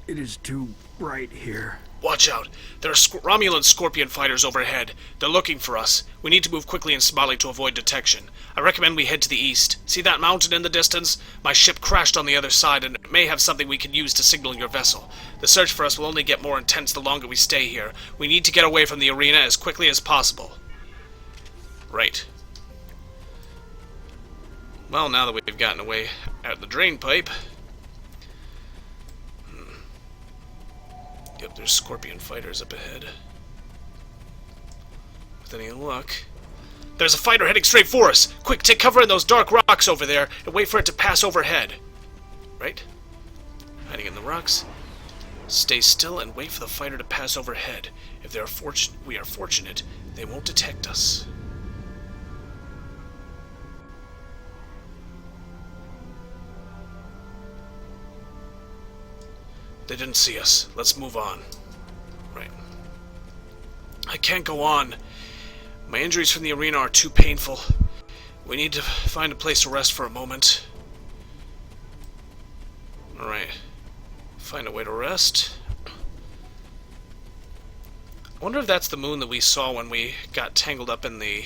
It is too bright here. Watch out. There are Romulan Scorpion fighters overhead. They're looking for us. We need to move quickly and smartly to avoid detection. I recommend we head to the east. See that mountain in the distance? My ship crashed on the other side, and it may have something we can use to signal your vessel. The search for us will only get more intense the longer we stay here. We need to get away from the arena as quickly as possible. Right. Well, now that we've gotten away out of the drain pipe... Yep, there's Scorpion fighters up ahead. With any luck... There's a fighter heading straight for us! Quick, take cover in those dark rocks over there and wait for it to pass overhead. Right? Hiding in the rocks. Stay still and wait for the fighter to pass overhead. If we are fortunate, they won't detect us. They didn't see us. Let's move on. Right. I can't go on. My injuries from the arena are too painful. We need to find a place to rest for a moment. Alright. Find a way to rest. I wonder if that's the moon that we saw when we got tangled up in the...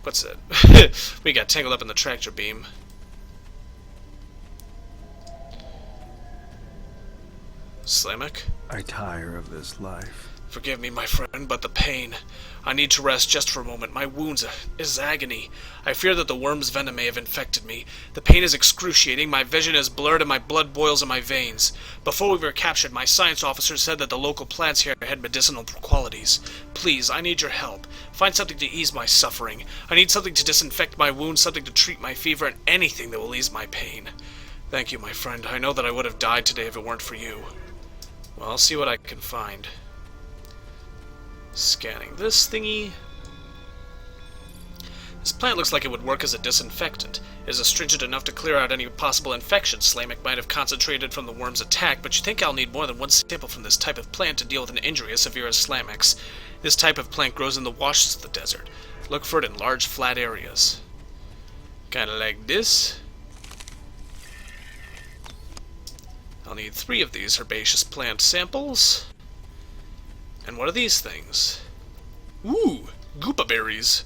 What's it? We got tangled up in the tractor beam. Slamek? I tire of this life. Forgive me, my friend, but the pain. I need to rest just for a moment. My wounds is agony. I fear that the worm's venom may have infected me. The pain is excruciating, my vision is blurred, and my blood boils in my veins. Before we were captured, my science officer said that the local plants here had medicinal qualities. Please, I need your help. Find something to ease my suffering. I need something to disinfect my wounds, something to treat my fever, and anything that will ease my pain. Thank you, my friend. I know that I would have died today if it weren't for you. Well, I'll see what I can find. Scanning this thingy. This plant looks like it would work as a disinfectant. It is astringent enough to clear out any possible infections Slamek might have concentrated from the worm's attack, but you think I'll need more than one sample from this type of plant to deal with an injury as severe as Slamek's. This type of plant grows in the washes of the desert. Look for it in large, flat areas. Kinda like this. I'll need 3 of these herbaceous plant samples. And what are these things? Ooh, Goopa berries.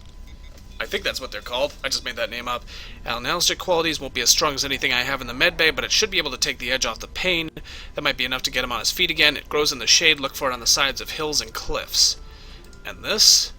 I think that's what they're called. I just made that name up. Analgesic qualities won't be as strong as anything I have in the medbay, but it should be able to take the edge off the pain. That might be enough to get him on his feet again. It grows in the shade. Look for it on the sides of hills and cliffs. And this?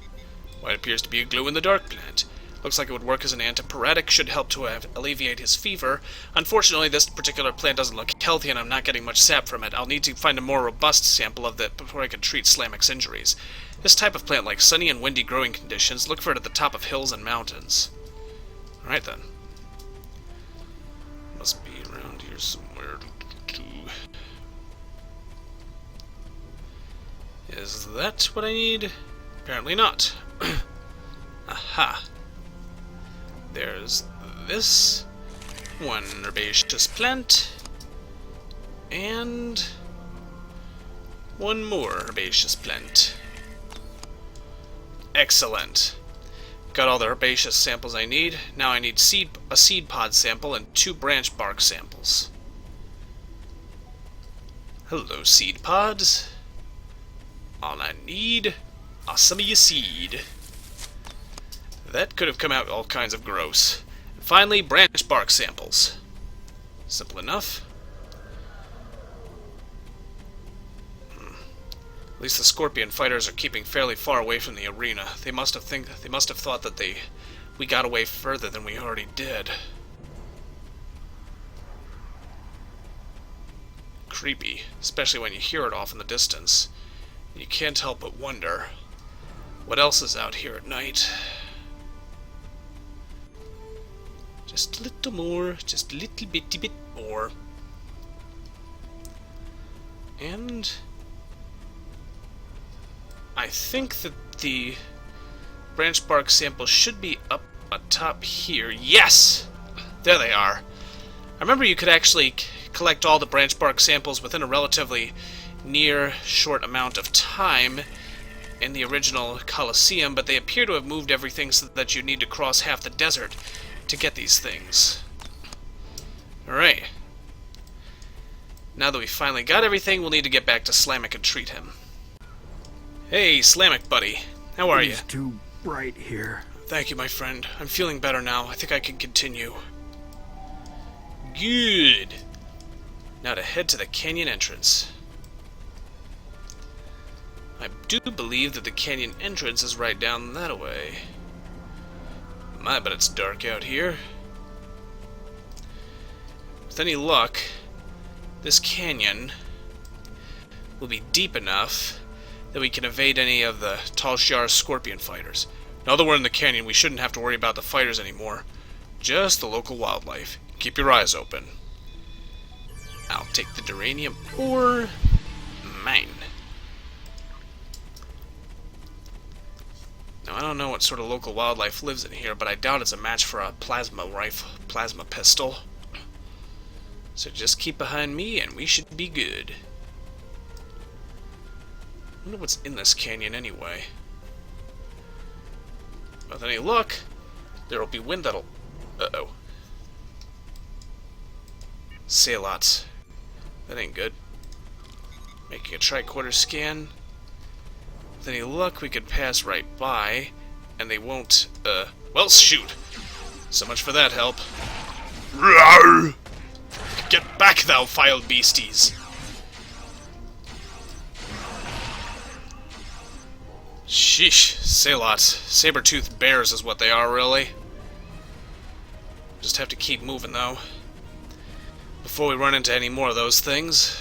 What appears to be a glow-in-the-dark plant. Looks like it would work as an antipyretic, should help to alleviate his fever. Unfortunately, this particular plant doesn't look healthy and I'm not getting much sap from it. I'll need to find a more robust sample of it before I can treat Slamek's injuries. This type of plant likes sunny and windy growing conditions. Look for it at the top of hills and mountains. Alright then. Must be around here somewhere. Is that what I need? Apparently not. Aha. There's this one herbaceous plant and one more herbaceous plant. Excellent. Got all the herbaceous samples I need. Now I need a seed pod sample and 2 branch bark samples. Hello, seed pods. All I need are some of your seed. That could have come out all kinds of gross. And finally, branch bark samples. Simple enough. At least the Scorpion fighters are keeping fairly far away from the arena. They must have thought that we got away further than we already did. Creepy, especially when you hear it off in the distance. You can't help but wonder what else is out here at night. Just a little more, just a little bitty bit more. And I think that the branch bark sample should be up atop here. Yes! There they are. I remember you could actually collect all the branch bark samples within a relatively near short amount of time in the original Coliseum, but they appear to have moved everything so that you need to cross half the desert to get these things. Alright. Now that we finally got everything, we'll need to get back to Slamek and treat him. Hey, Slamek, buddy. How are you? It's too bright here. Thank you, my friend. I'm feeling better now. I think I can continue. Good. Now to head to the canyon entrance. I do believe that the canyon entrance is right down that way. My, but it's dark out here. With any luck, this canyon will be deep enough that we can evade any of the Tal Shiar's scorpion fighters. Now that we're in the canyon, we shouldn't have to worry about the fighters anymore. Just the local wildlife. Keep your eyes open. I'll take the duranium ore. Mine. Now, I don't know what sort of local wildlife lives in here, but I doubt it's a match for a plasma rifle, plasma pistol. So just keep behind me, and we should be good. I wonder what's in this canyon anyway. With any luck, there'll be wind that'll... Uh-oh. Salots. That ain't good. Making a tricorder scan. With any luck, we could pass right by, and they won't, well, shoot! So much for that help. Rawr! Get back, thou vile beasties! Sheesh, Salots. Saber-toothed bears is what they are, really. Just have to keep moving, though. Before we run into any more of those things.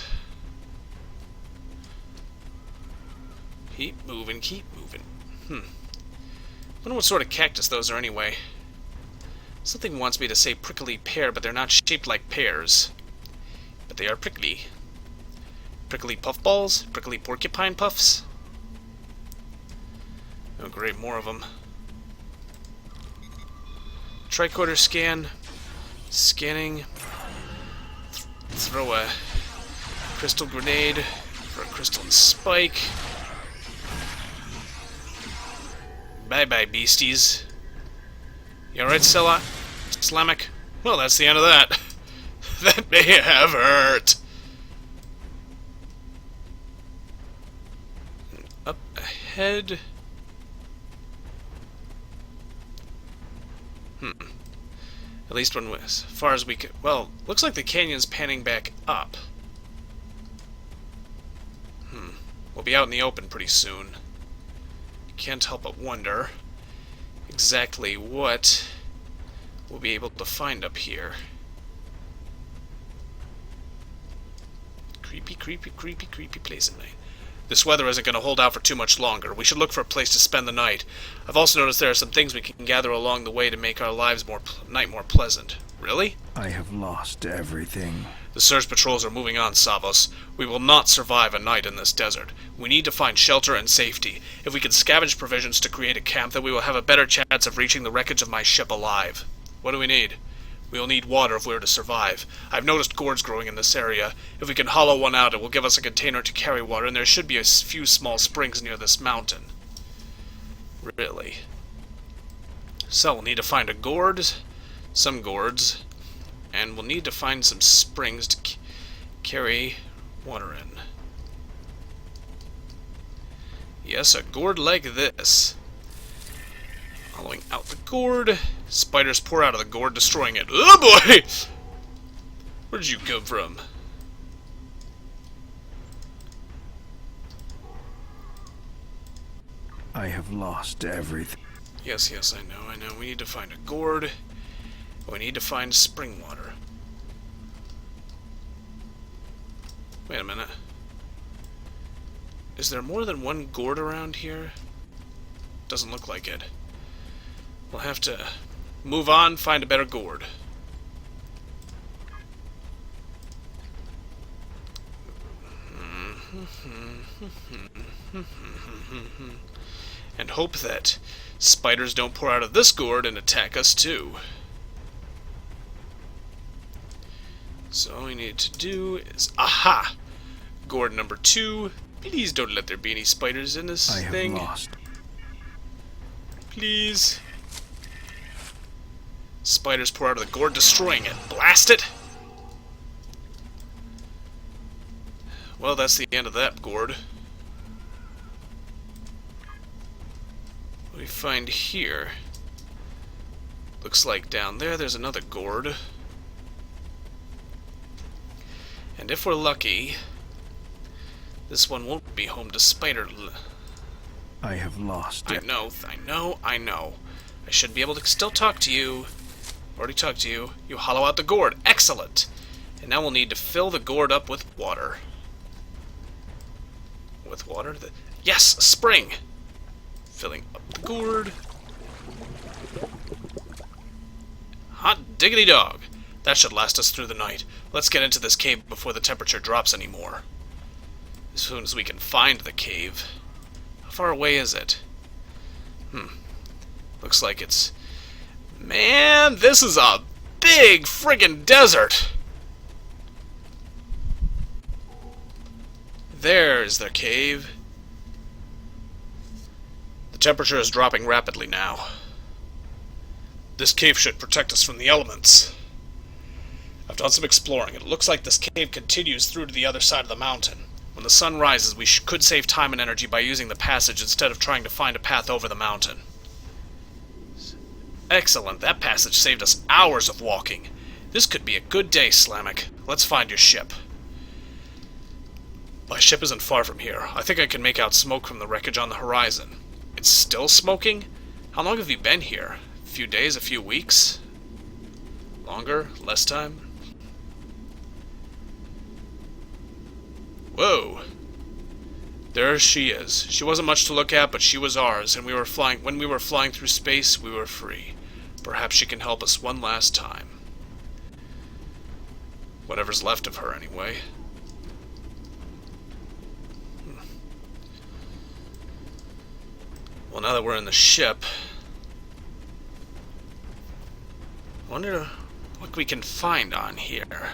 Keep moving, keep moving. Wonder what sort of cactus those are anyway. Something wants me to say prickly pear, but they're not shaped like pears. But they are prickly. Prickly puffballs? Prickly porcupine puffs? Oh great, more of them. Tricorder scan. Scanning. Throw a crystal grenade for a crystal spike. Bye-bye, beasties. You alright, Slamek? Well, that's the end of that. That may have hurt. Up ahead. At least when, as far as we could... Well, looks like the canyon's panning back up. We'll be out in the open pretty soon. Can't help but wonder exactly what we'll be able to find up here. Creepy, creepy, creepy, creepy place at night. This weather isn't going to hold out for too much longer. We should look for a place to spend the night. I've also noticed there are some things we can gather along the way to make our lives more pleasant. Really? I have lost everything. The search patrols are moving on, Savos. We will not survive a night in this desert. We need to find shelter and safety. If we can scavenge provisions to create a camp, then we will have a better chance of reaching the wreckage of my ship alive. What do we need? We will need water if we are to survive. I've noticed gourds growing in this area. If we can hollow one out, it will give us a container to carry water, and there should be a few small springs near this mountain. Really? So we'll need to find a gourd, some gourds, and we'll need to find some springs to carry water in. Yes, a gourd like this. Hollowing out the gourd. Spiders pour out of the gourd, destroying it. Oh boy! Where did you come from? I have lost everything. Yes, I know. We need to find a gourd. We need to find spring water. Wait a minute. Is there more than one gourd around here? Doesn't look like it. We'll have to move on, find a better gourd. And hope that spiders don't pour out of this gourd and attack us too. So all we need to do is... Aha! Gourd number 2. Please don't let there be any spiders in this thing. I have lost. Please. Spiders pour out of the gourd, destroying it. Blast it! Well, that's the end of that gourd. What do we find here? Looks like down there's another gourd. And if we're lucky, this one won't be home to spider... I have lost it. I know. I should be able to still talk to you. Already talked to you. You hollow out the gourd. Excellent! And now we'll need to fill the gourd up with water. With water? Yes! A spring! Filling up the gourd. Hot diggity dog! That should last us through the night. Let's get into this cave before the temperature drops any more. As soon as we can find the cave. How far away is it? Looks like it's... Man, this is a big friggin' desert! There's the cave. The temperature is dropping rapidly now. This cave should protect us from the elements. I've done some exploring. It looks like this cave continues through to the other side of the mountain. When the sun rises, we could save time and energy by using the passage instead of trying to find a path over the mountain. Excellent. That passage saved us hours of walking. This could be a good day, Slamek. Let's find your ship. My ship isn't far from here. I think I can make out smoke from the wreckage on the horizon. It's still smoking? How long have you been here? A few days, a few weeks? Longer? Less time? Whoa! There she is. She wasn't much to look at, but she was ours, and when we were flying through space, we were free. Perhaps she can help us one last time. Whatever's left of her, anyway. Well, now that we're in the ship, I wonder what we can find on here.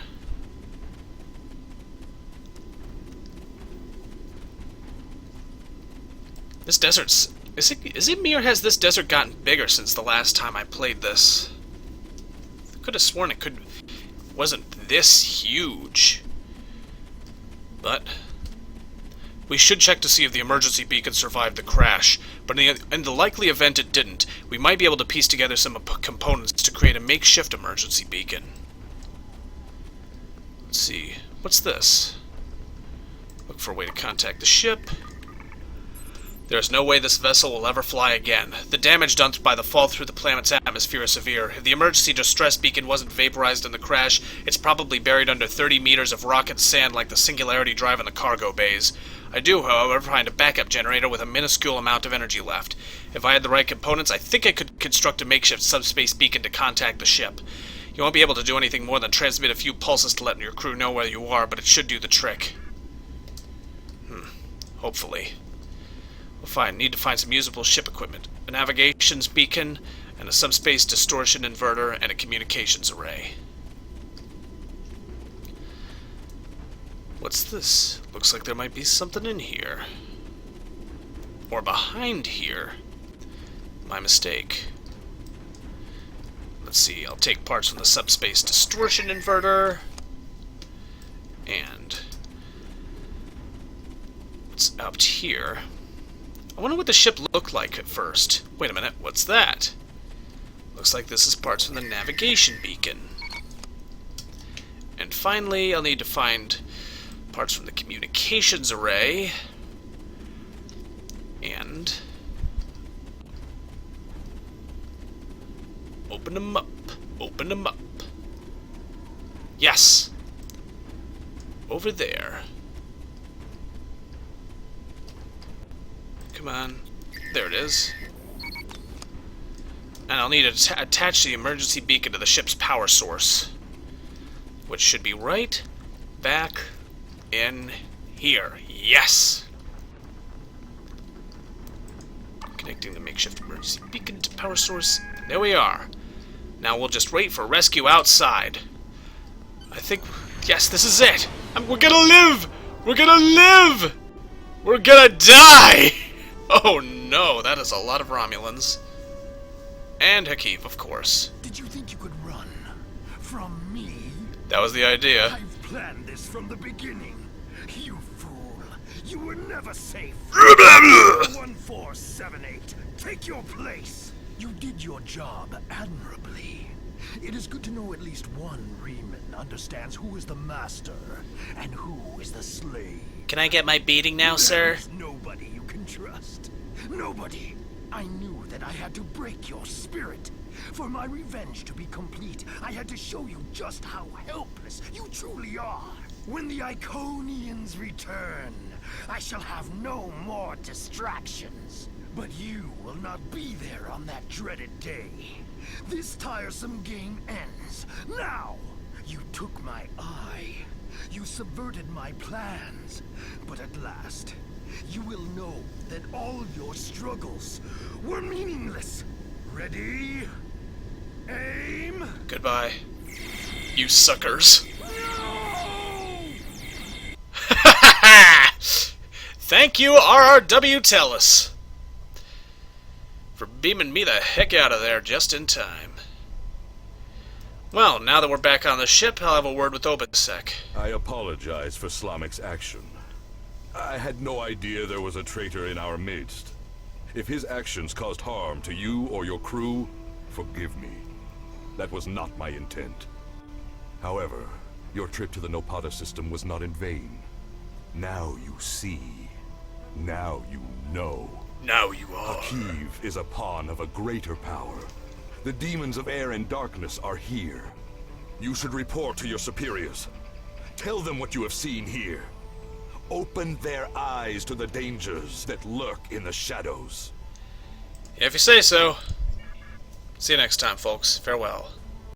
This desert's... Is it me, or has this desert gotten bigger since the last time I played this? I could have sworn it wasn't this huge. But we should check to see if the emergency beacon survived the crash. But in the likely event it didn't, we might be able to piece together some components to create a makeshift emergency beacon. Let's see. What's this? Look for a way to contact the ship. There's no way this vessel will ever fly again. The damage done by the fall through the planet's atmosphere is severe. If the emergency distress beacon wasn't vaporized in the crash, it's probably buried under 30 meters of rock and sand like the Singularity Drive in the cargo bays. I do, however, find a backup generator with a minuscule amount of energy left. If I had the right components, I think I could construct a makeshift subspace beacon to contact the ship. You won't be able to do anything more than transmit a few pulses to let your crew know where you are, but it should do the trick. Hopefully. Need to find some usable ship equipment. A navigations beacon, and a subspace distortion inverter, and a communications array. What's this? Looks like there might be something in here. Or behind here. My mistake. Let's see, I'll take parts from the subspace distortion inverter. And what's up here? I wonder what the ship looked like at first. Wait a minute, what's that? Looks like this is parts from the navigation beacon. And finally, I'll need to find parts from the communications array. And open them up. Open them up. Yes! Over there. Come on. There it is. And I'll need to attach the emergency beacon to the ship's power source, which should be right back in here. Yes! Connecting the makeshift emergency beacon to power source. There we are. Now we'll just wait for rescue outside. I think... Yes, this is it! We're gonna live! We're gonna live! We're gonna die! Oh no, that is a lot of Romulans. And Hakeem, of course. Did you think you could run from me? That was the idea. I've planned this from the beginning. You You were never safe. 1478, take your place. You did your job admirably. It is good to know at least one Reman understands who is the master and who is the slave. Can I get my beating now, sir? There is nobody you can trust. Nobody. I knew that I had to break your spirit. For my revenge to be complete, I had to show you just how helpless you truly are. When the Iconians return, I shall have no more distractions. But you will not be there on that dreaded day. This tiresome game ends. Now! You took my eye. You subverted my plans. But at last, you will know that all your struggles were meaningless. Ready? Aim! Goodbye. You suckers. No! Thank you, RRW Tellus, for beaming me the heck out of there just in time. Well, now that we're back on the ship, I'll have a word with OpenSec. I apologize for Slamic's action. I had no idea there was a traitor in our midst. If his actions caused harm to you or your crew, forgive me. That was not my intent. However, your trip to the Nopata system was not in vain. Now you see. Now you know. Now you are. Akiv is a pawn of a greater power. The demons of air and darkness are here. You should report to your superiors. Tell them what you have seen here. Open their eyes to the dangers that lurk in the shadows. If you say so. See you next time, folks. Farewell.